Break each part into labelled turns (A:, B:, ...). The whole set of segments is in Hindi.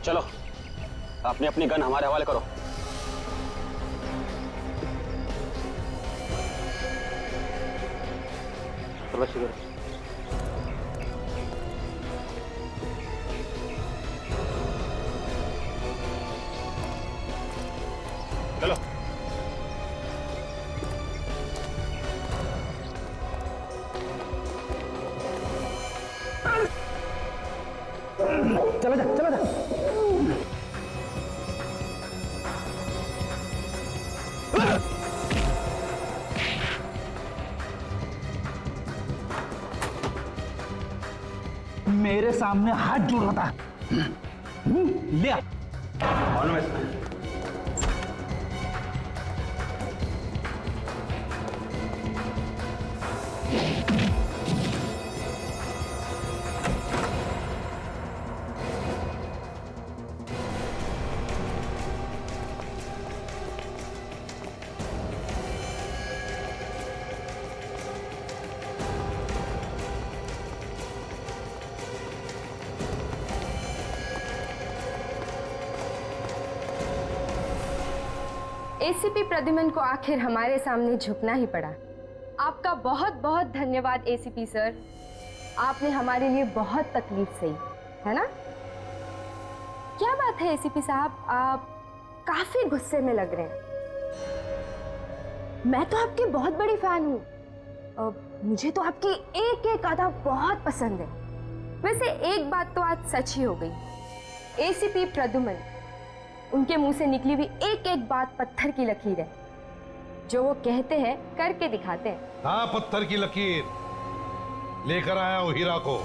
A: चलो अपनी अपनी गन हमारे हवाले करो। तलाशी करो। चलो चला जा चला जा।
B: मेरे सामने हाथ जोड़ रहा था। ले आ।
C: एसीपी प्रद्युमन को आखिर हमारे सामने झुकना ही पड़ा। आपका बहुत बहुत धन्यवाद एसीपी सर, आपने हमारे लिए बहुत तकलीफ सही, है ना? क्या बात है एसीपी साहब, आप काफी गुस्से में लग रहे हैं। मैं तो आपकी बहुत बड़ी फैन हूँ, मुझे तो आपकी एक एक अदा बहुत पसंद है। वैसे एक बात तो आज सच ही हो गई, एसीपी प्रद्युमन, उनके मुंह से निकली हुई एक एक बात पत्थर की लकीर है। जो वो कहते हैं करके दिखाते हैं।
D: हाँ, पत्थर की लकीर लेकर आया हूं हीरा को।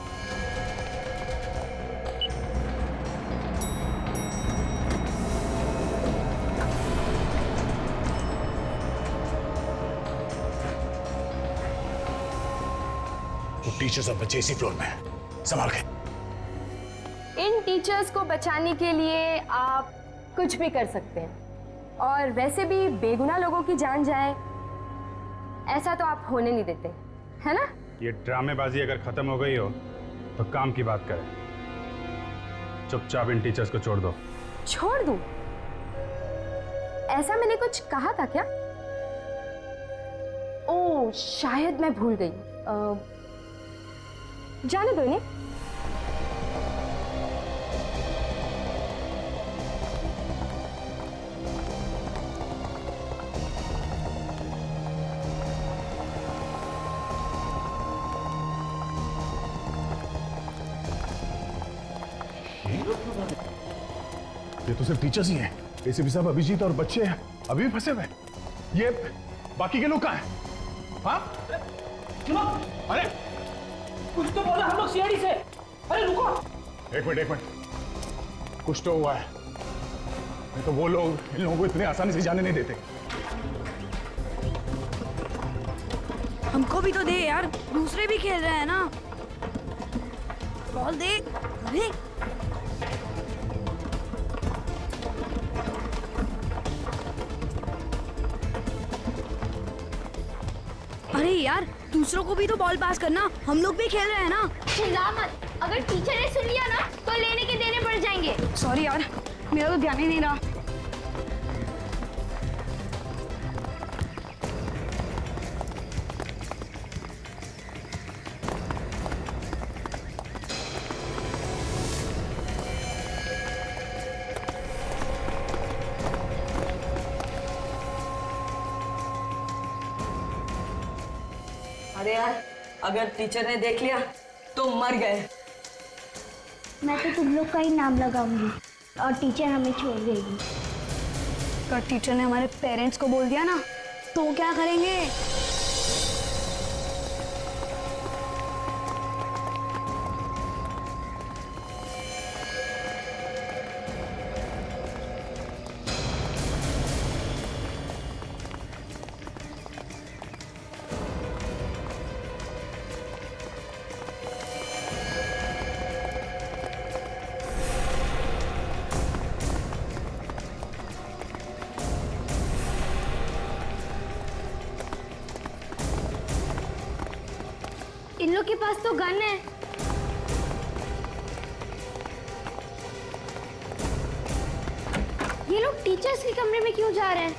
E: वो टीचर्स और बच्चे इसी फ्लोर में हैं, संभाल के।
C: इन टीचर्स को बचाने के लिए आप कुछ भी कर सकते हैं, और वैसे भी बेगुनाह लोगों की जान जाए ऐसा तो आप होने नहीं देते, है ना?
F: ये ड्रामेबाजी अगर खत्म हो गई हो तो काम की बात करें। चुपचाप इन टीचर्स को छोड़ दो।
C: छोड़ दूं? ऐसा मैंने कुछ कहा था क्या? ओह, शायद मैं भूल गई। जाने दो इन्हें।
E: ये तो सिर्फ टीचर्स ही हैं। एसीपी साहब, अभिजीत और बच्चे अभी भी फंसे हुए हैं। ये बाकी के लोग कहाँ हैं? हाँ? अरे
B: कुछ तो बोला, हम लोग सीआईडी से। अरे रुको,
E: एक मिनट, कुछ तो हुआ है। नहीं तो वो लोग इन लोगों को इतने आसानी से जाने नहीं देते।
G: हमको भी तो दे यार, दूसरे भी खेल रहे हैं ना। बॉल दे। अरे अरे यार, दूसरों को भी तो बॉल पास करना, हम लोग भी खेल रहे हैं ना।
H: चिल्ला मत, अगर टीचर ने सुन लिया ना तो लेने के देने पड़ जाएंगे।
G: सॉरी यार, मेरा तो ध्यान ही नहीं रहा।
I: अरे यार, अगर टीचर ने देख लिया तो मर गए।
H: मैं तो तुम लोग का ही नाम लगाऊंगी और टीचर हमें छोड़ देगी।
G: अगर टीचर ने हमारे पेरेंट्स को बोल दिया ना तो क्या करेंगे?
H: इन लोग के पास तो गन है। ये लोग टीचर्स के कमरे में क्यों जा रहे हैं?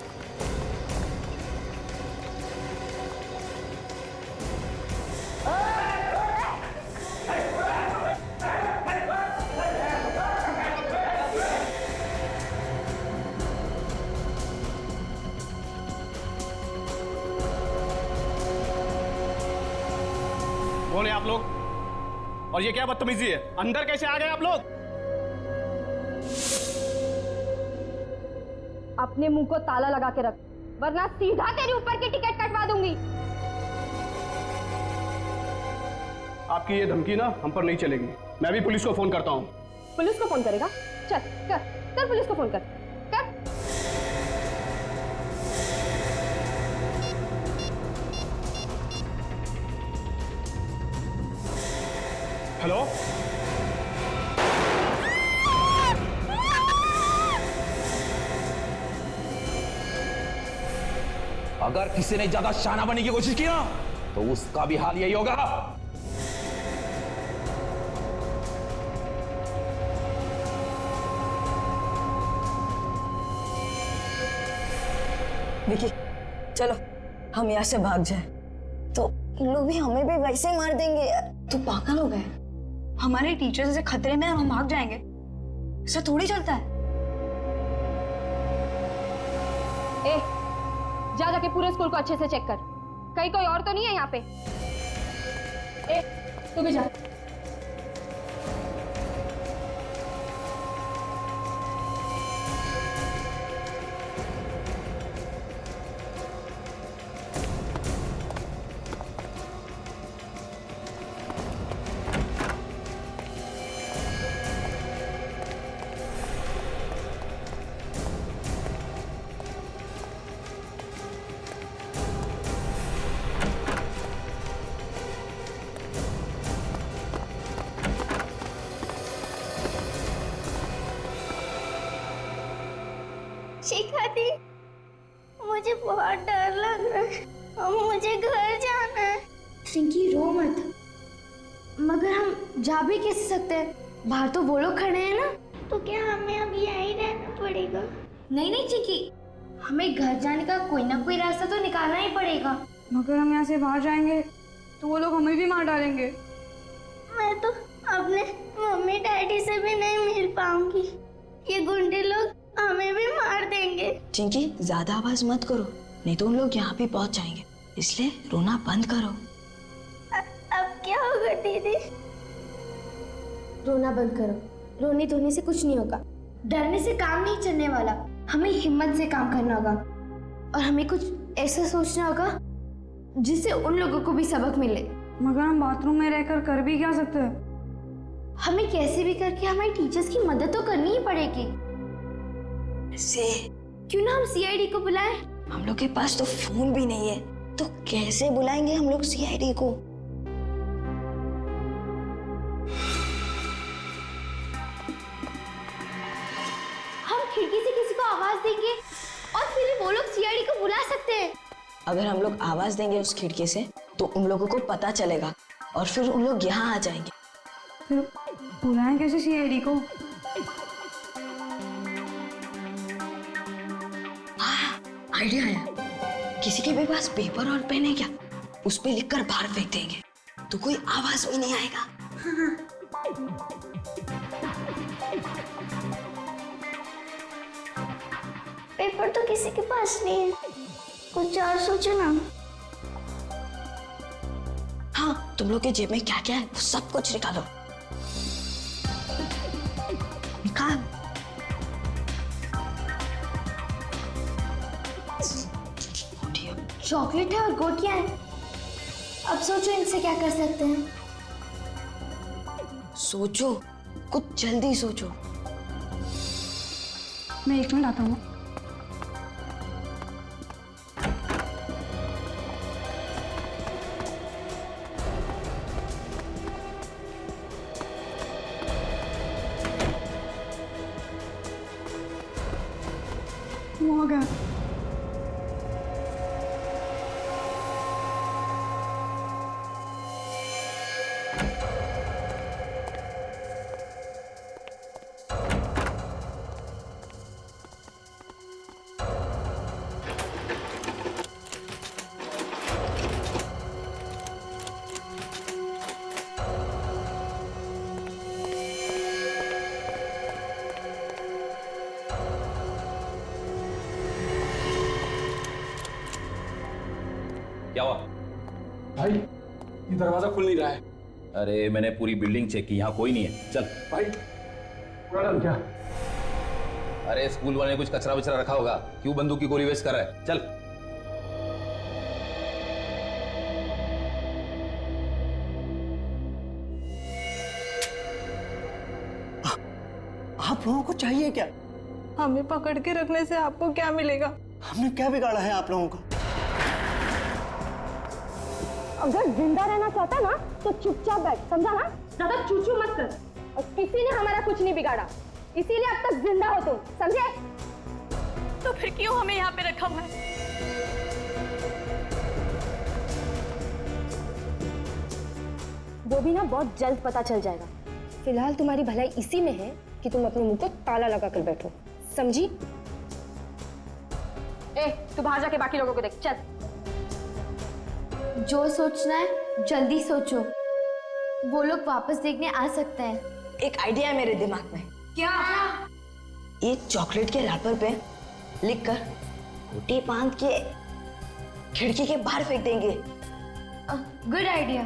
A: कौन है आप लोग? और ये क्या बदतमीजी है? अंदर कैसे आ गए आप लोग?
C: अपने मुंह को ताला लगा के रख, वरना सीधा तेरे ऊपर की टिकट कटवा दूंगी।
A: आपकी ये धमकी ना हम पर नहीं चलेगी। मैं भी पुलिस को फोन करता हूँ।
C: पुलिस को फोन करेगा? चल कर कर पुलिस को फोन कर कर।
A: हेलो,
B: अगर किसी ने ज्यादा शाना बनने की कोशिश की ना तो उसका भी हाल यही होगा।
I: विकी, चलो हम यहाँ से भाग जाए। तो इन लोग भी हमें भी वैसे ही मार देंगे। तू पागल हो गए?
G: हमारे टीचर जैसे खतरे में हम भाग जाएंगे, ऐसा थोड़ी चलता है।
C: ए, जा जाके पूरे स्कूल को अच्छे से चेक कर, कहीं कोई और तो नहीं है यहाँ पे। ए, तू भी जा।
H: शिखा दी, मुझे बहुत डर लग रहा है और मुझे घर जाना है। रिंकी रो मत, मगर हम जा भी कैसे सकते हैं? बाहर तो वो लोग खड़े हैं ना। तो क्या हमें अब यहीं रहना पड़ेगा? नहीं नहीं चिकी, हमें घर जाने का कोई ना कोई रास्ता तो निकालना ही पड़ेगा।
G: मगर हम यहाँ से बाहर जाएंगे तो वो लोग हमें भी मार डालेंगे।
H: मैं तो अपने मम्मी डैडी से भी नहीं मिल पाऊंगी, ये गुंडे लोग हमें भी मार देंगे।
I: चिंकी, ज्यादा आवाज मत करो, नहीं तो उन लोग यहाँ भी पहुंच जाएंगे, इसलिए रोना बंद करो।
H: अब क्या होगा दीदी? रोना बंद करो, रोने धोने से कुछ नहीं होगा, डरने से काम नहीं चलने वाला। हमें हिम्मत से काम करना होगा और हमें कुछ ऐसा सोचना होगा जिससे उन लोगों को भी सबक मिले।
G: मगर हम बाथरूम में रहकर कर भी क्या सकते हैं?
H: हमें कैसे भी करके हमारे टीचर्स की मदद तो करनी ही पड़ेगी।
I: से
H: क्यों ना हम सीआईडी को बुलाएं?
I: हम लोग के पास तो फोन भी नहीं है, तो कैसे बुलाएंगे हम लोग सीआईडी को?
H: हम खिड़की से किसी को आवाज देंगे और फिर वो लोग सीआईडी को बुला सकते हैं।
I: अगर हम लोग आवाज देंगे उस खिड़की से तो उन लोगों को पता चलेगा और फिर उन लोग यहाँ आ जाएंगे।
G: फिर बुलाएं कैसे सीआईडी को?
I: आइडिया आया, किसी के भी पास पेपर और पेन है क्या? उस पे लिखकर बाहर फेंक देंगे तो कोई आवाज भी नहीं आएगा।
H: पेपर तो किसी के पास नहीं है, कुछ और सोचो ना।
I: हाँ, तुम लोग के जेब में क्या क्या है वो सब कुछ निकालो। निकाल।
H: चॉकलेट है और गोटियां हैं। अब सोचो इनसे क्या कर सकते हैं।
I: सोचो, कुछ जल्दी सोचो।
G: मैं 1 मिनट आता हूँ। वो आ गया।
A: भाई ये दरवाजा खुल नहीं रहा है।
J: अरे मैंने पूरी बिल्डिंग चेक की, यहाँ कोई नहीं है। चल
A: भाई क्या?
J: अरे स्कूल वाले ने कुछ कचरा वचरा रखा होगा, क्यों बंदूक की गोली वेस्ट कर रहा है? चल।
B: आप लोगों को चाहिए क्या?
G: हमें पकड़ के रखने से आपको क्या मिलेगा?
B: हमने क्या बिगाड़ा है आप लोगों का?
C: अगर जिंदा रहना चाहता ना तो चुपचाप बैठ, समझा ना? ज्यादा चूचू मत कर। और किसी ने हमारा कुछ नहीं बिगाड़ा, इसीलिए अब तक जिंदा हो तुम, समझे?
G: तो फिर क्यों हमें यहाँ पे रखा हुआ है?
C: वो भी ना बहुत जल्द पता चल जाएगा। फिलहाल तुम्हारी भलाई इसी में है कि तुम अपने मुंह को ताला लगा कर बैठो, समझी? ए, तू बाहर जाके बाकी लोगों को देख, चल।
H: जो सोचना है जल्दी सोचो, वो लोग वापस देखने आ सकते हैं।
I: एक आइडिया है मेरे दिमाग में।
H: क्या?
I: ये चॉकलेट के रैपर पे लिखकर रोटी बांध के खिड़की के बाहर फेंक देंगे।
H: Good idea.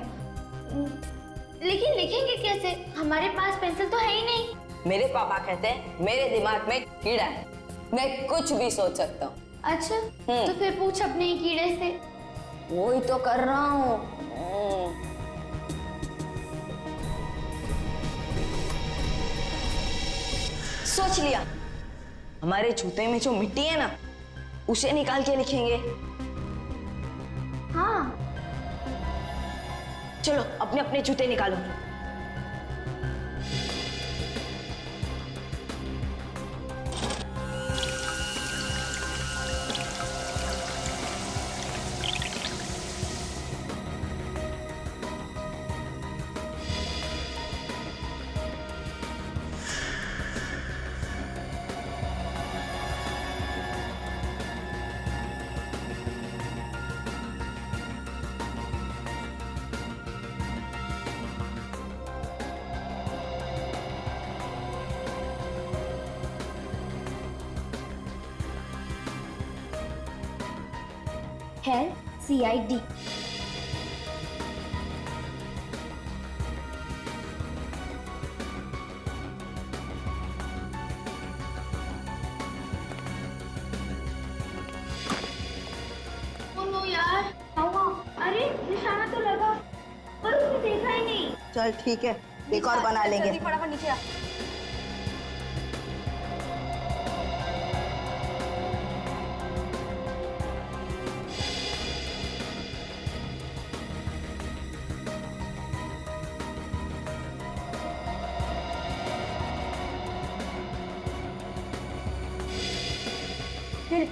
H: लेकिन लिखेंगे कैसे? हमारे पास पेंसिल तो है ही नहीं।
I: मेरे पापा कहते हैं मेरे दिमाग में कीड़ा है, मैं कुछ भी सोच सकता हूँ।
H: अच्छा, तो फिर पूछ अपने ही कीड़े से।
I: वही तो कर रहा हूँ। सोच लिया, हमारे जूते में जो मिट्टी है ना, उसे निकाल के लिखेंगे।
H: हाँ,
I: चलो अपने अपने जूते निकालो।
H: है CID। यार, अरे निशाना तो लगा पर उसने देखा ही नहीं।
I: चल ठीक है, एक और बना लेंगे।
C: फटाफट नीचे आ।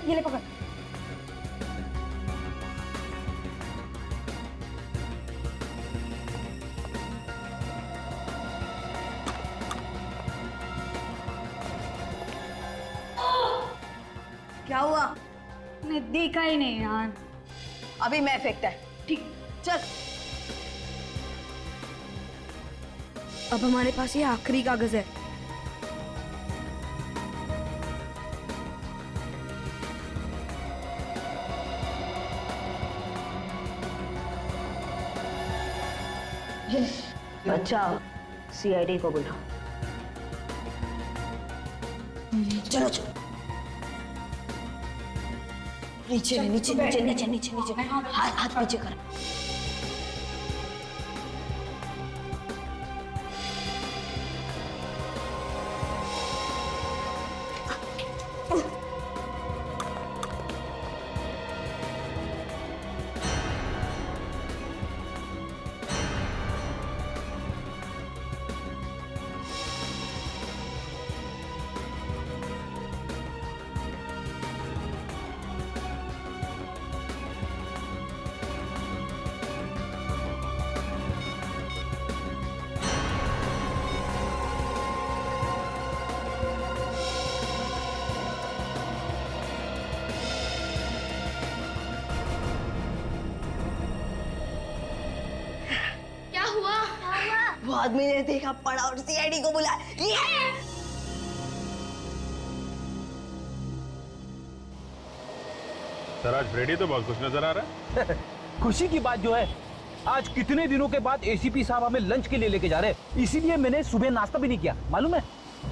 C: ये ले पकड़।
I: क्या हुआ?
G: मैंने देखा ही नहीं यार।
I: अभी मैं फेंकता है। ठीक, चल। अब हमारे पास ये आखिरी कागज है। अच्छा, CID को बुला। चलो चलो, नीचे नीचे नीचे नीचे नीचे नीचे, हाथ पीछे कर। वो आदमी ने देखा, पड़ा और CID को बुलाया।
F: सर आज फ्रेडी तो बहुत खुश नजर आ रहा है।
B: खुशी की बात जो है आज कितने दिनों के बाद एसीपी साहब हमें लंच के लिए लेके जा रहे हैं, इसीलिए मैंने सुबह नाश्ता भी नहीं किया, मालूम है?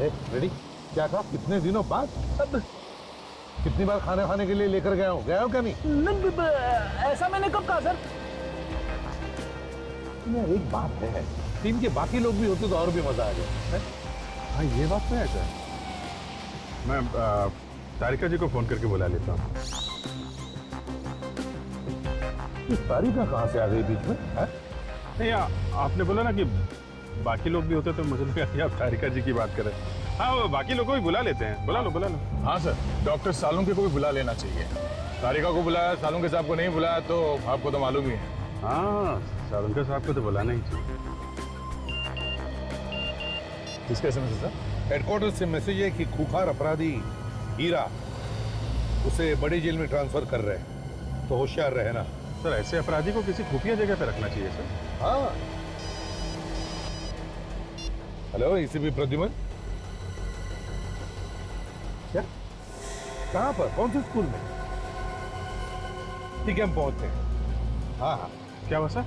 D: रेडी? क्या कहा? कितने दिनों बाद?
B: अब
D: कितनी बार खाने खाने के लिए लेकर गया हो क्या नहीं?
B: ऐसा मैंने कब कहा सर?
D: एक बात है, टीम के बाकी लोग भी होते तो और भी मजा आ गया।
F: हाँ ये बात तो है सर। मैं तारिका जी को फोन करके बुला लेता हूँ।
D: तारिका कहाँ से आ गई बीच में?
F: नहीं आपने बोला ना कि बाकी लोग भी होते तो मुझे लगा कि आप तारिका जी की बात करें। हाँ वो बाकी लोगों को भी बुला लेते हैं, बुला लो।
E: हाँ सर, डॉक्टर सालुंके को भी बुला लेना चाहिए। तारिका को बुलाया, सालुंके साहब को नहीं बुलाया तो आपको तो मालूम ही है।
F: हाँ सालुंके साहब को तो बुलाना ही चाहिए।
E: किसके SMS सर?
D: हेडक्वार्टर से मैसेज है कि खूंखार अपराधी हीरा उसे बड़ी जेल में ट्रांसफर कर रहे हैं, तो होशियार रहे ना।
F: सर ऐसे अपराधी को किसी खुफिया जगह पे रखना चाहिए सर।
D: हाँ। हेलो एसीपी प्रद्युमन, क्या? कहाँ पर? कौन से स्कूल में? ठीक है हम पहुंचते हैं। हाँ
F: क्या हुआ सर?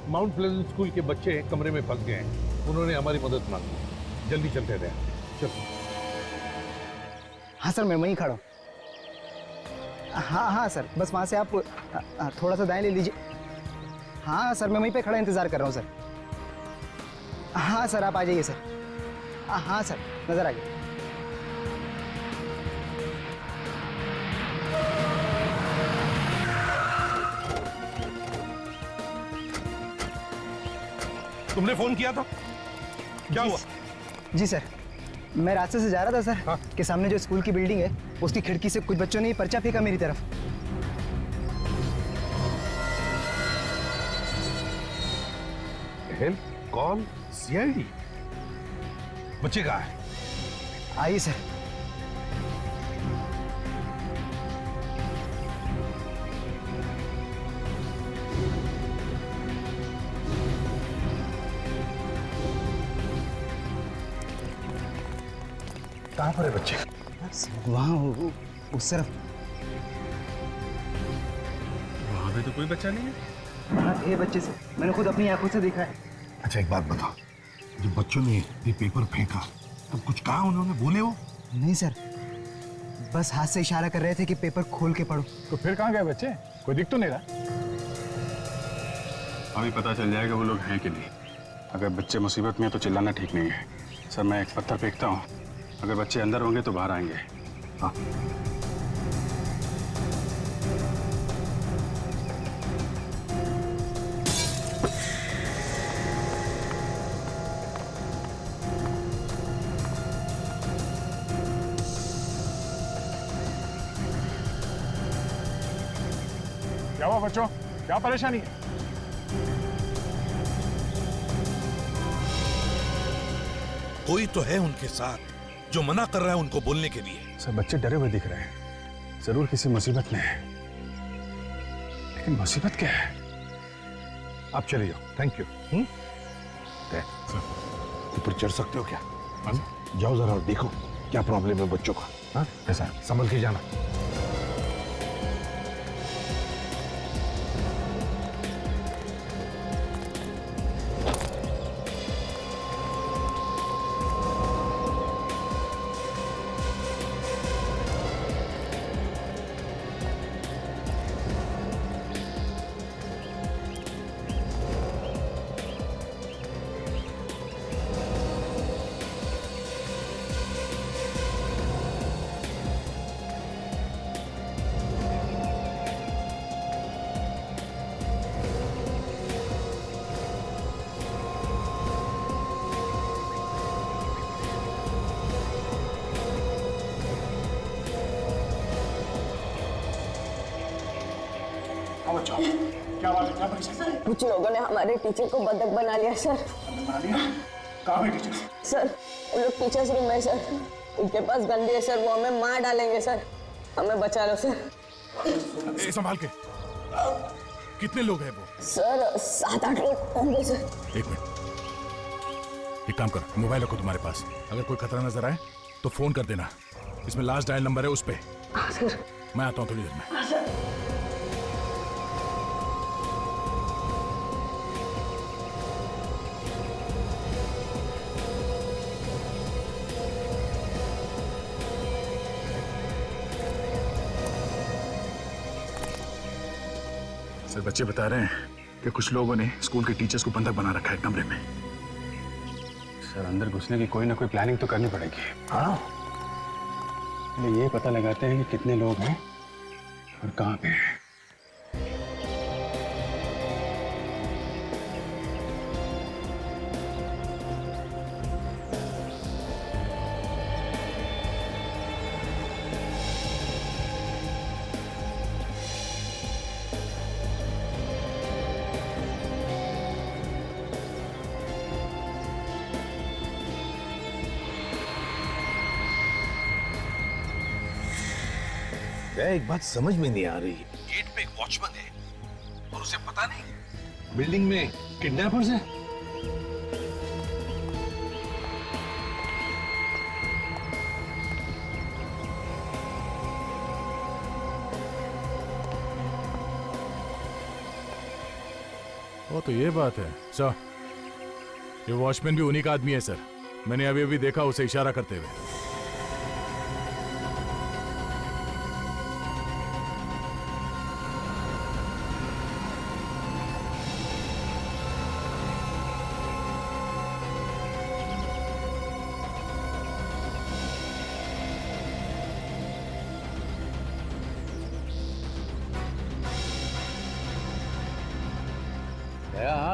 D: माउंट प्लेजेंट स्कूल के बच्चे कमरे में फंस गए हैं, उन्होंने हमारी मदद मांगी। जल्दी चलते रहे। चलो।
K: हाँ सर मैं वहीं खड़ा हूँ। हाँ सर, बस वहाँ से आप थोड़ा सा दाएं ले लीजिए। हाँ सर मैं वहीं पे खड़ा इंतज़ार कर रहा हूँ सर। हाँ सर आप आ जाइए सर। हाँ सर नज़र आ गया।
D: तुमने फोन किया था? क्या हुआ?
K: जी सर, मैं रास्ते से जा रहा था सर।
D: हाँ?
K: के सामने जो स्कूल की बिल्डिंग है उसकी खिड़की से कुछ बच्चों ने पर्चा फेंका मेरी तरफ।
D: Help call CID? बच्चे कहाँ है?
K: आइए सर।
D: कहाँ पर है बच्चे?
K: वहाँ उस तरफ।
F: वहाँ पे तो कोई बच्चा नहीं है।
K: हाँ थे बच्चे से, मैंने खुद अपनी आंखों से देखा है।
D: अच्छा एक बात बताओ, जब बच्चों ने ये पेपर फेंका तब कुछ कहा उन्होंने? बोले हो?
K: नहीं सर, बस हाथ से इशारा कर रहे थे कि पेपर खोल के पढ़ो।
E: तो फिर कहाँ गए बच्चे? कोई दिख तो नहीं रहा।
F: अभी पता चल जाएगा वो लोग हैं कि नहीं। अगर बच्चे मुसीबत में हैं तो चिल्लाना ठीक नहीं है। सर मैं एक पत्थर फेंकता हूँ, अगर बच्चे अंदर होंगे तो बाहर आएंगे। हाँ
E: क्या हुआ बच्चों? क्या परेशानी है?
L: कोई तो है उनके साथ जो मना कर रहा है उनको बोलने के लिए।
F: सर बच्चे डरे हुए दिख रहे हैं, जरूर किसी मुसीबत में है। लेकिन मुसीबत क्या है?
D: आप चले जाओ। Thank you. ऊपर चढ़ सकते हो क्या? जाओ जरा देखो क्या प्रॉब्लम है बच्चों का। हाँ ऐसा संभल के जाना।
E: क्या बात है? क्या परेशानी?
I: कुछ लोगों ने हमारे टीचर को बंधक बना लिया सर।
E: कहाँ है टीचर?
I: सर वो लोग टीचर्स रूम में सर, उनके पास गंदी है सर, वो हमें मार डालेंगे सर, हमें बचा लो सर।
L: संभाल के। कितने लोग हैं वो?
I: सर 7-8 लोग होंगे सर।
L: एक मिनट, एक काम कर, मोबाइल रखो तुम्हारे पास। अगर कोई खतरा नजर आए तो फोन कर देना। इसमें लास्ट डायल नंबर है, उस पे।
I: हाँ सर।
L: मैं आता हूँ थोड़ी देर में।
I: हाँ सर।
L: सर बच्चे बता रहे हैं कि कुछ लोगों ने स्कूल के टीचर्स को बंधक बना रखा है कमरे में।
F: सर अंदर घुसने की कोई ना कोई प्लानिंग तो करनी पड़ेगी।
L: हाँ,
F: ये पता लगाते हैं कि कितने लोग हैं और कहाँ पे हैं।
D: एक बात समझ में नहीं आ रही, गेट पे एक वॉचमैन है और उसे पता नहीं बिल्डिंग में किडनैपर्स हैं।
L: वो तो ये बात है सर, ये वॉचमैन भी उन्हीं का आदमी है सर। मैंने अभी अभी देखा उसे इशारा करते हुए।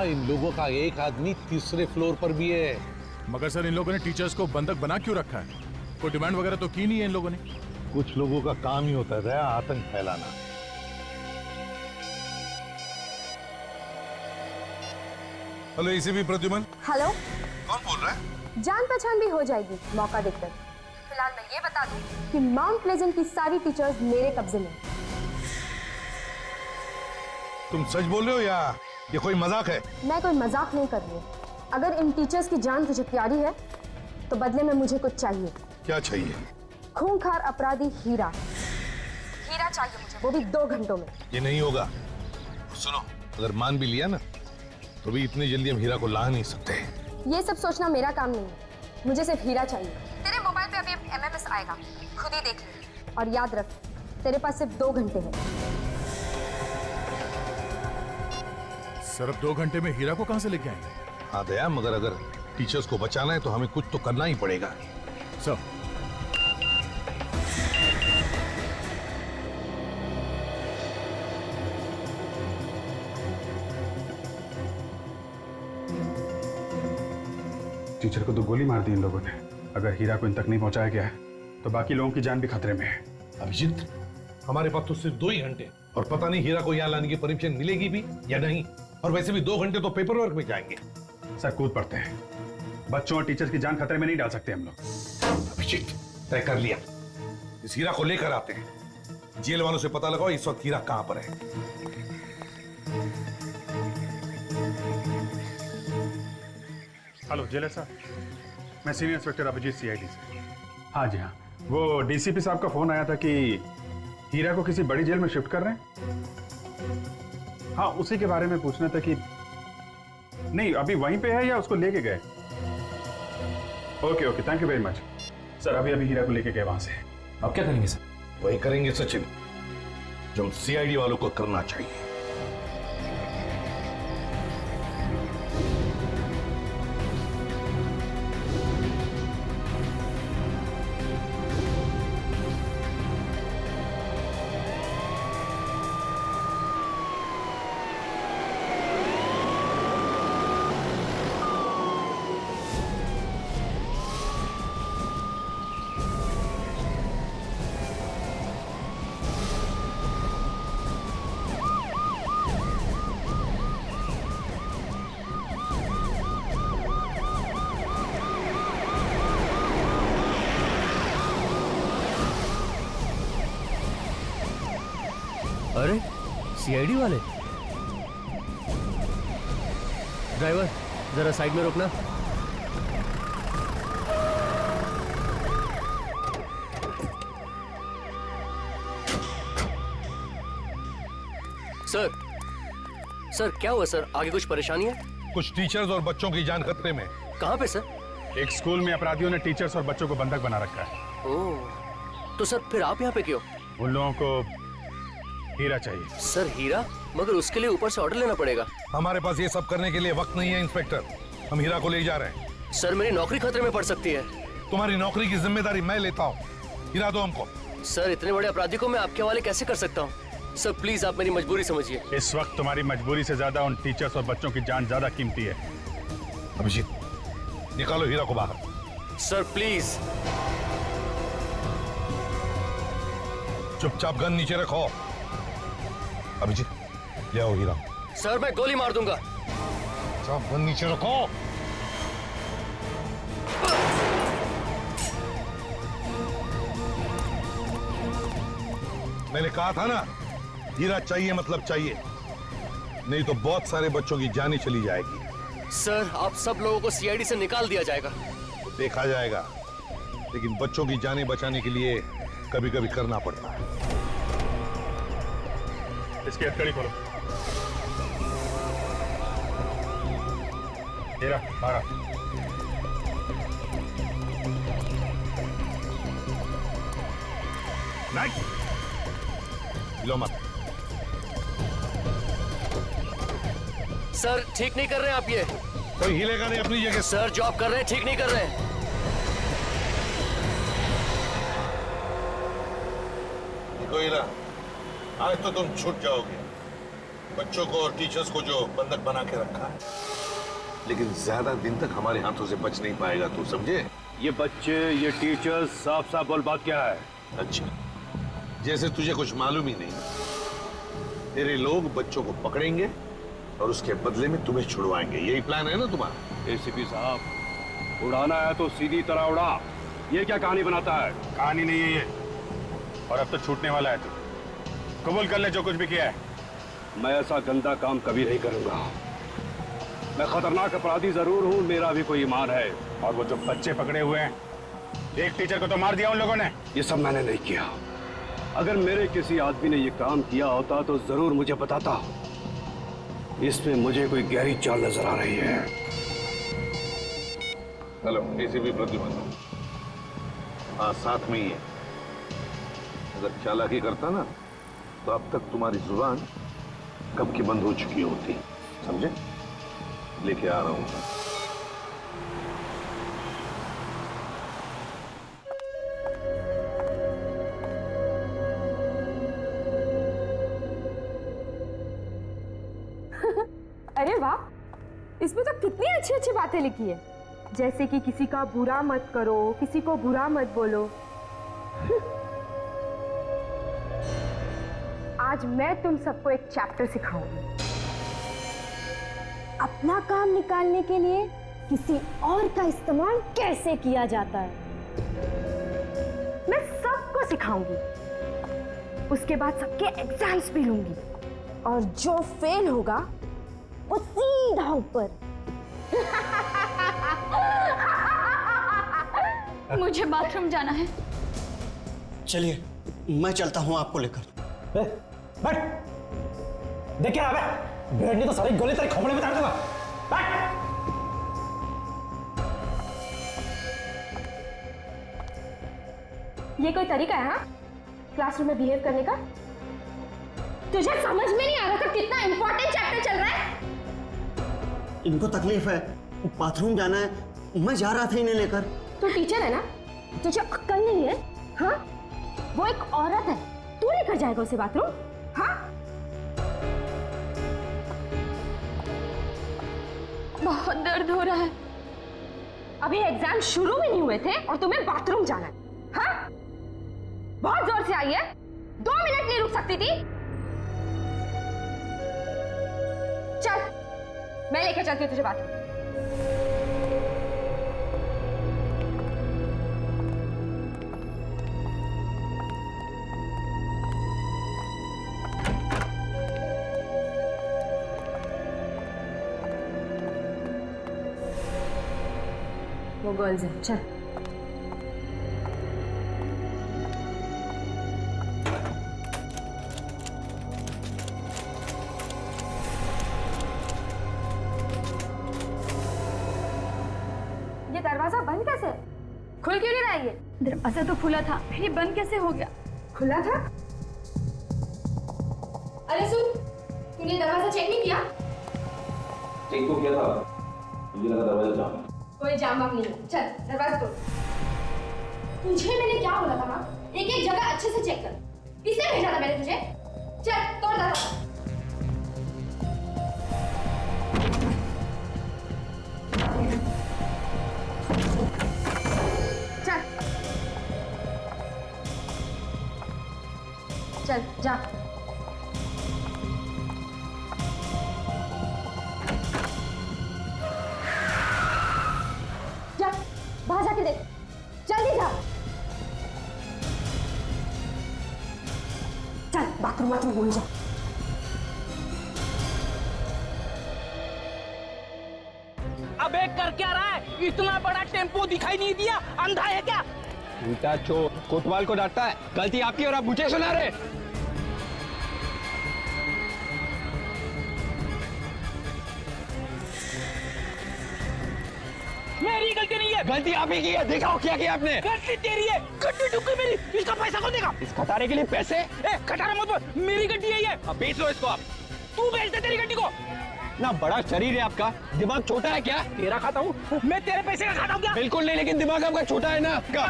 D: इन लोगों का एक आदमी तीसरे फ्लोर पर भी है।
L: मगर सर इन लोगों ने टीचर्स को बंधक बना क्यों रखा है? कोई डिमांड वगैरह तो की नहीं है इन लोगों ने।
D: कुछ लोगों का काम ही होता है आतंक फैलाना। Hello ACP Pradyuman.
C: हेलो,
D: कौन बोल रहा है?
C: जान पहचान भी हो जाएगी मौका देखकर। फिलहाल मैं ये बता दूं कि माउंट प्लेजेंट की सारी टीचर्स मेरे कब्जे में हैं।
D: तुम सच बोल रहे हो या ये कोई मजाक है?
C: मैं कोई मजाक नहीं कर रही हूँ। अगर इन टीचर्स की जान तुझे प्यारी है तो बदले में मुझे कुछ चाहिए।
D: क्या चाहिए?
C: खूंखार अपराधी हीरा चाहिए मुझे, वो भी 2 घंटों में।
D: ये नहीं होगा। सुनो, अगर मान भी लिया ना तो भी इतनी जल्दी हम हीरा को ला नहीं सकते।
C: ये सब सोचना मेरा काम नहीं है, मुझे सिर्फ हीरा चाहिए। तेरे मोबाइल पे अभी MMS आएगा, खुद ही देख ले। और याद रख, तेरे पास सिर्फ 2 घंटे हैं।
L: सर अब 2 घंटे में हीरा को कहां से लेके आएंगे?
D: हाँ दया, मगर अगर टीचर्स को बचाना है तो हमें कुछ तो करना ही पड़ेगा।
L: सर
F: टीचर को तो गोली मार दी इन लोगों ने। अगर हीरा को इन तक नहीं पहुंचाया गया तो बाकी लोगों की जान भी खतरे में है।
D: अभिजीत, हमारे पास तो सिर्फ 2 ही घंटे और पता नहीं हीरा को यहाँ लाने की परमिशन मिलेगी भी या नहीं। और वैसे भी 2 घंटे तो पेपर वर्क में जाएंगे।
F: सर कूद पड़ते हैं, बच्चों और टीचर्स की जान खतरे में नहीं डाल सकते हम लोग।
D: अभिजीत, तय कर लिया, इस हीरा को लेकर आते हैं। जेल वालों से पता लगाओ इस वक्त हीरा कहां पर है।
F: हेलो जेलर साहब, मैं सीनियर इंस्पेक्टर अभिजीत CID से। हाँ जी हाँ, वो DCP साहब का फोन आया था कि हीरा को किसी बड़ी जेल में शिफ्ट कर रहे हैं। हाँ, उसी के बारे में पूछना था कि नहीं अभी वहीं पे है या उसको लेके गए। Okay okay, thank you very much sir. अभी हीरा को लेके गए वहां से।
B: अब क्या करेंगे सर?
D: वही करेंगे सचिन जो CID वालों को करना चाहिए।
B: अरे CID वाले। ड्राइवर जरा साइड में रोकना।
M: सर क्या हुआ सर? आगे कुछ परेशानी है?
D: कुछ टीचर्स और बच्चों की जान खतरे में।
M: कहाँ पे सर?
F: एक स्कूल में अपराधियों ने टीचर्स और बच्चों को बंधक बना रखा है।
M: ओह, तो सर फिर आप यहाँ पे क्यों?
F: उन लोगों को हीरा चाहिए।
M: सर हीरा? मगर उसके लिए ऊपर से ऑर्डर लेना पड़ेगा।
D: हमारे पास ये सब करने के लिए वक्त नहीं है इंस्पेक्टर। हम हीरा को ले जा रहे हैं।
M: सर मेरी नौकरी खतरे में पड़ सकती है।
D: तुम्हारी नौकरी की जिम्मेदारी मैं लेता हूँ। हीरा दो हमको।
M: सर इतने बड़े अपराधी को मैं आपके हवाले कैसे कर सकता हूँ? सर प्लीज आप मेरी मजबूरी समझिए।
F: इस वक्त तुम्हारी मजबूरी से ज्यादा उन टीचर्स और बच्चों की जान ज्यादा कीमती है।
D: अभिजीत, निकालो हीरा को बाहर।
M: Sir please.
D: चुपचाप गन नीचे रखो। अभिजीत, ले आओ हीरा।
M: सर मैं गोली मार दूंगा।
D: चुपचाप गन नीचे रखो। मैंने कहा था ना, हीरा चाहिए मतलब चाहिए, नहीं तो बहुत सारे बच्चों की जान ही चली जाएगी।
M: सर आप सब लोगों को सीआईडी से निकाल दिया जाएगा।
D: देखा जाएगा, लेकिन बच्चों की जानें बचाने के लिए कभी कभी करना पड़ता है।
F: इसकी हथकड़ी खोलो। हीरा बाहर आ। नहीं लो मत।
M: सर ठीक नहीं कर रहे हैं आप ये।
D: कोई हिलेगा नहीं अपनी जगह।
M: सर जो आप कर रहे हैं ठीक नहीं कर रहे हैं।
D: देखो हीरा, आज तो तुम छूट जाओगे। बच्चों को और टीचर्स को जो बंधक बना के रखा है, लेकिन ज्यादा दिन तक हमारे हाथों से बच नहीं पाएगा, तू समझे?
B: ये बच्चे, ये टीचर्स, साफ साफ बोल बात क्या है?
D: अच्छा, जैसे तुझे कुछ मालूम ही नहीं। तेरे लोग बच्चों को पकड़ेंगे और उसके बदले में तुम्हें छुड़वाएंगे। यही प्लान है ना तुम्हारा?
B: एसीपी साहब, उड़ाना है तो सीधी तरह उड़ा। ये क्या कहानी बनाता है?
F: कहानी नहीं है ये, और अब तो छूटने वाला है। तू कबूल कर ले जो कुछ भी किया है।
B: मैं ऐसा गंदा काम कभी नहीं करूंगा। मैं खतरनाक अपराधी जरूर हूँ, मेरा भी कोई ईमान है।
F: और वो जो बच्चे पकड़े हुए हैं, एक टीचर को तो मार दिया उन लोगों ने।
B: ये सब मैंने नहीं किया। अगर मेरे किसी आदमी ने ये काम किया होता तो जरूर मुझे बताता। इसमें मुझे कोई गहरी चाल नजर आ रही है।
D: Hello ACP Pradyuman. हाँ साथ में ही है। अगर चालाकी करता ना तो अब तक तुम्हारी जुबान कब की बंद हो चुकी होती, समझे? लेके आ रहा हूं।
C: अरे वाह, इसमें तो कितनी अच्छी अच्छी बातें लिखी है, जैसे कि किसी का बुरा मत करो, किसी को बुरा मत बोलो। आज मैं तुम सबको एक चैप्टर सिखाऊंगी। अपना काम निकालने के लिए किसी और का इस्तेमाल कैसे किया जाता है, मैं सबको सिखाऊंगी। उसके बाद सबके एग्जाम्स भी लूंगी, और जो फेल होगा वो सीधा ऊपर।
G: मुझे बाथरूम जाना है।
K: चलिए मैं चलता हूँ आपको लेकर।
B: बैठ। देख क्या है? ब्रेड ने तो सारी गोली तेरे खोपड़े में डाल दूंगा। बैठ।
C: ये कोई तरीका है? हाँ, क्लासरूम में बिहेव करने का? तुझे समझ में नहीं आ रहा था कितना इंपॉर्टेंट चैप्टर चल रहा है?
K: इनको तकलीफ है, बाथरूम जाना है, मैं जा रहा था इन्हें लेकर।
C: तू टीचर है ना, तुझे अक्ल नहीं है? हाँ, वो एक औरत है, तू लेकर जाएगा उसे बाथरूम? हाँ, बहुत दर्द हो रहा है। अभी एग्जाम शुरू भी नहीं हुए थे और तुम्हें बाथरूम जाना है? हाँ, बहुत जोर से आई है, 2 मिनट नहीं रुक सकती थी? चल, मैं लेकर चलती हूँ तुझे बाथरूम। वो गर्ल्स है, चल। ये दरवाजा बंद कैसे? खुल क्यों नहीं रहा है? ये
G: दरवाजा तो खुला था, फिर ये बंद कैसे हो गया?
C: खुला था? अरे सुन, तूने दरवाजा चेक नहीं किया?
J: चेक तो किया था, मुझे लगा दरवाजा जाम है।
C: कोई जाम वाम नहीं है। चल दरवाजा तोड़। तुझे मैंने क्या बोला था माँ? एक एक जगह अच्छे से चेक कर। किसने भेजा था मैंने तुझे? चल तोड़ दरवाजा। चल जा। जा बाहर जाके देख, जल्दी जा। चल बाथरूम भूल जा।
M: अबे कर क्या रहा है? इतना बड़ा टेम्पो दिखाई नहीं दिया? अंधा है क्या?
K: उल्टा चोर कोतवाल को डांटता है। गलती आपकी और आप मुझे सुना रहे।
M: मेरी गलती नहीं है।
K: गलती आप ही की है। दिखाओ क्या किया आपने।
M: गलती तेरी है। गड्डी डूब गई मेरी। इसका पैसा कौन देगा?
K: इस खटारे के लिए पैसे?
M: खटारा मत बोल, मेरी गड्डी है ये।
K: अब बेच लो इसको आप।
M: तू बेच दे तेरी गड्डी को।
K: ना बड़ा शरीर है आपका, दिमाग छोटा है क्या?
M: तेरा खाता हूँ मैं, तेरे पैसे का खाता हूँ क्या?
K: बिल्कुल नहीं, लेकिन दिमाग आपका छोटा है ना आपका।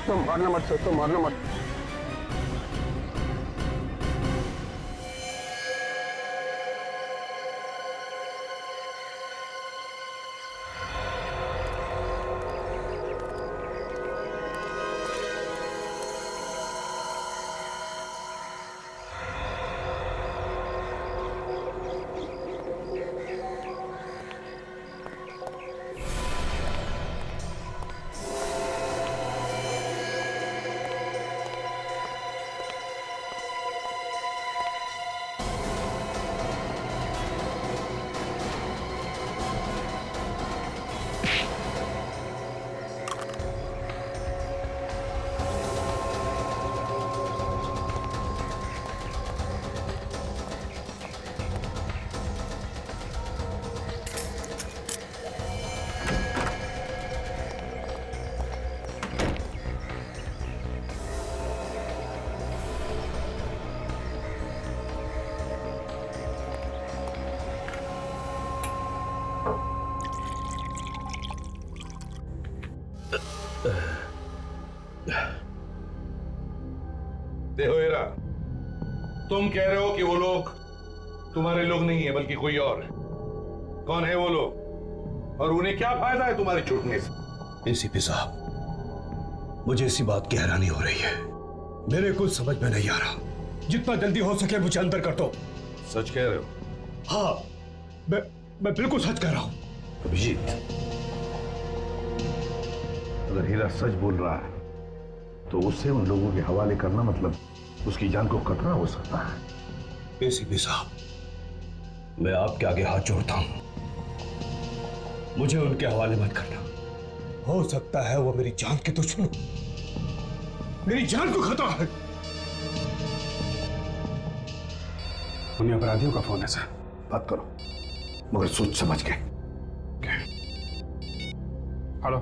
K: तुम मारना मत, तुम मारना मत।
D: देखो हीरा, तुम कह रहे हो कि वो लोग तुम्हारे लोग नहीं है बल्कि कोई और है। कौन है वो लोग और उन्हें क्या फायदा है तुम्हारे छूटने से?
B: एसीपी साहब, मुझे इसी बात की हैरानी हो रही है। मेरे कुछ समझ में नहीं आ रहा। जितना जल्दी हो सके मुझे अंदर कर दो।
D: सच कह रहे हो?
B: हाँ, मैं बिल्कुल सच कह रहा हूं।
D: अभिजीत, अगर हीरा सच बोल रहा है तो उसे उन लोगों के हवाले करना मतलब उसकी जान को खतरा हो सकता है।
B: एसीपी साहब, मैं आपके आगे हाथ जोड़ता हूं, मुझे उनके हवाले मत करना। हो सकता है वो मेरी जान के दुश्मन, मेरी जान को खतरा है।
F: उन्हें अपराधियों का फोन है सर।
B: बात करो, मगर सोच समझ के।
F: हेलो,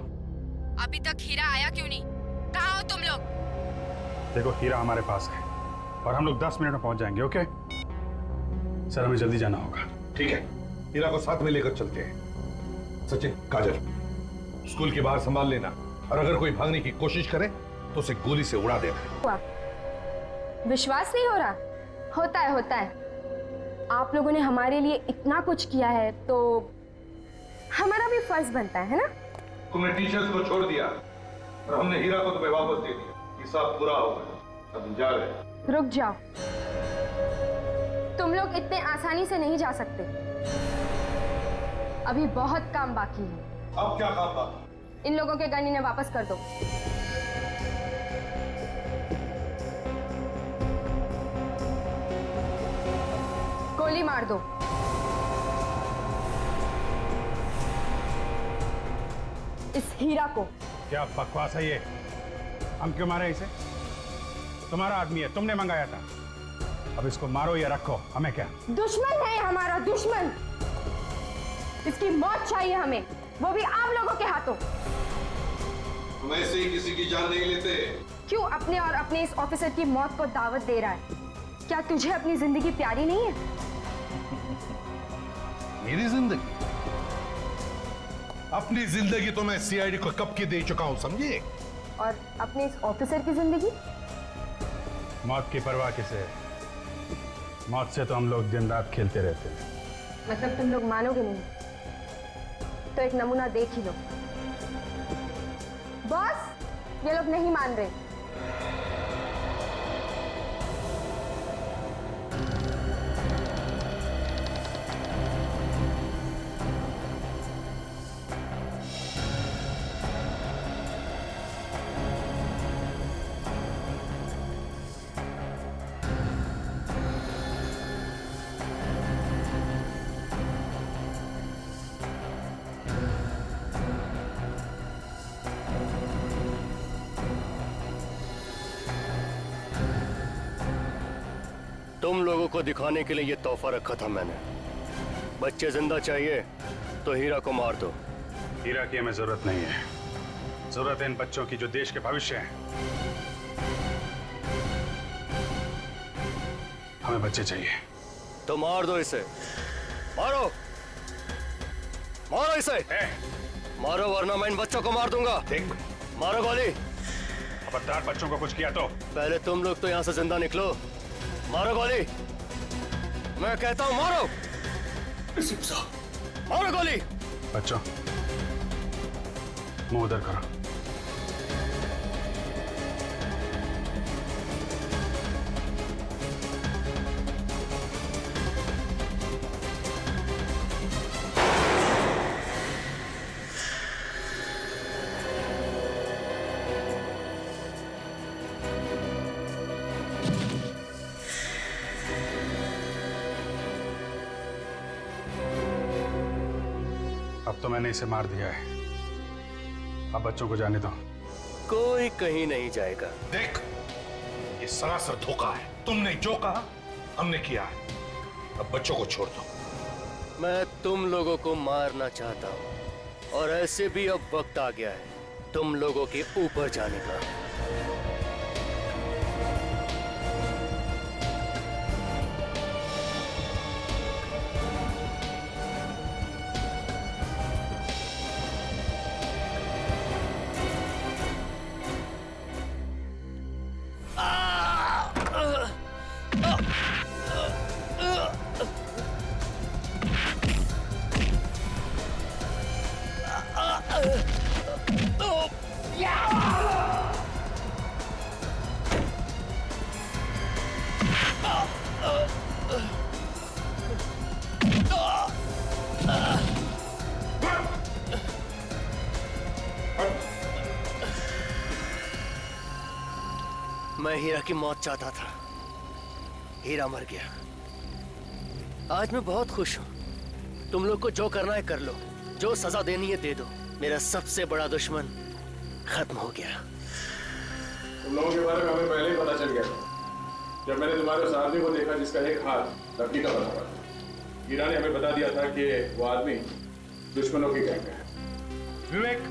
C: अभी तक हीरा आया क्यों नहीं? कहाँ हो तुम लोग?
F: देखो हीरा हमारे पास है और हम लोग 10 मिनट में पहुंच जाएंगे। ओके सर, हमें जल्दी जाना होगा।
D: ठीक है, हीरा को साथ में लेकर चलते हैं। सचिन, काजल, स्कूल के बाहर संभाल लेना और अगर कोई भागने की कोशिश करे तो उसे गोली से उड़ा देना।
C: विश्वास नहीं हो रहा? होता है। आप लोगों ने हमारे लिए इतना कुछ किया है तो हमारा भी फर्ज बनता है ना?
D: तुमने टीचर्स को छोड़ दिया और हमने हीरा को तुम्हें वापस दे दिया। हिसाब पूरा हो गया, अब जा रहे हैं।
C: रुक जाओ, तुम लोग इतने आसानी से नहीं जा सकते। अभी बहुत काम बाकी है।
D: अब क्या काम बाकी?
C: इन लोगों के गन इन्हें वापस कर दो। गोली मार दो। इस हीरा को।
F: क्या बकवास है ये? हम क्यों मारे इसे? तुम्हारा आदमी है, तुमने मंगाया था। अब इसको मारो या रखो, हमें क्या?
C: दुश्मन है हमारा, दुश्मन। इसकी मौत चाहिए हमें, वो भी आप लोगों के हाथों।
D: तुम ऐसे ही किसी की जान नहीं लेते।
C: क्यों अपने और अपने इस ऑफिसर की मौत को दावत दे रहा है? क्या तुझे अपनी जिंदगी प्यारी नहीं है?
D: मेरी जिंदगी? अपनी जिंदगी तो मैं सीआईडी को कब की दे चुका हूं, समझिए।
C: और अपने इस ऑफिसर की जिंदगी?
F: मौत की परवाह किसे? मौत से तो हम लोग दिन रात खेलते रहते हैं।
C: मतलब तुम लोग मानोगे नहीं? तो एक नमूना देख ही लो। बॉस, ये लोग नहीं मान रहे।
N: तुम लोगों को दिखाने के लिए ये तोहफा रखा था मैंने। बच्चे जिंदा चाहिए तो हीरा को मार दो।
F: हीरा की हमें जरूरत नहीं है। जरूरत है इन बच्चों की जो देश के भविष्य हैं। हमें बच्चे चाहिए।
N: तो मार दो इसे। मारो, मारो इसे। मारो वरना मैं इन बच्चों को मार दूंगा। मारो गोली।
F: खबरदार बच्चों को कुछ किया तो।
N: पहले तुम लोग तो यहां से जिंदा निकलो। मारो गोली। मैं कहता हूं मारो। मारो गोली।
F: बच्चों, मुंह उधर करो। अब तो मैंने इसे मार दिया है। अब बच्चों को जाने दो।
N: कोई कहीं नहीं जाएगा।
D: देख, ये सरासर धोखा है। तुमने जो कहा हमने किया है। अब बच्चों को छोड़ दो।
N: मैं तुम लोगों को मारना चाहता हूं और ऐसे भी अब वक्त आ गया है तुम लोगों के ऊपर जाने का। मैं हीरा की मौत चाहता था। हीरा मर गया। आज मैं बहुत खुश हूं। तुम लोग को जो करना है कर लो, जो सजा देनी है दे दो। मेरा सबसे बड़ा दुश्मन खत्म हो गया।
O: तुम लोगों के बारे में हमें पहले ही पता चल गया था। जब मैंने तुम्हारे उस आदमी को देखा जिसका एक हाथ लकड़ी का बना हुआ था। हीरा ने हमें बता दिया था कि वो आदमी दुश्मनों की गैंग है।
D: विवेक,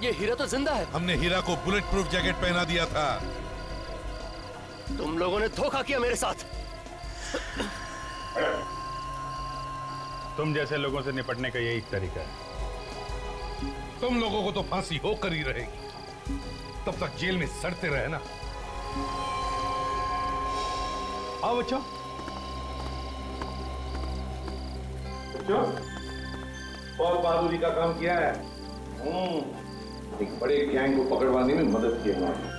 N: ये हीरा तो जिंदा है।
D: हमने हीरा को बुलेट प्रूफ जैकेट पहना दिया था।
N: तुम लोगों ने धोखा किया मेरे साथ।
F: तुम जैसे लोगों से निपटने का यही तरीका है।
D: तुम लोगों को तो फांसी होकर ही रहेगी। तब तक जेल में सड़ते रहे ना। आओ बच्चों।
O: बहुत बहादुरी का काम किया है। एक बड़े गैंग को पकड़वाने में मदद की हमारी।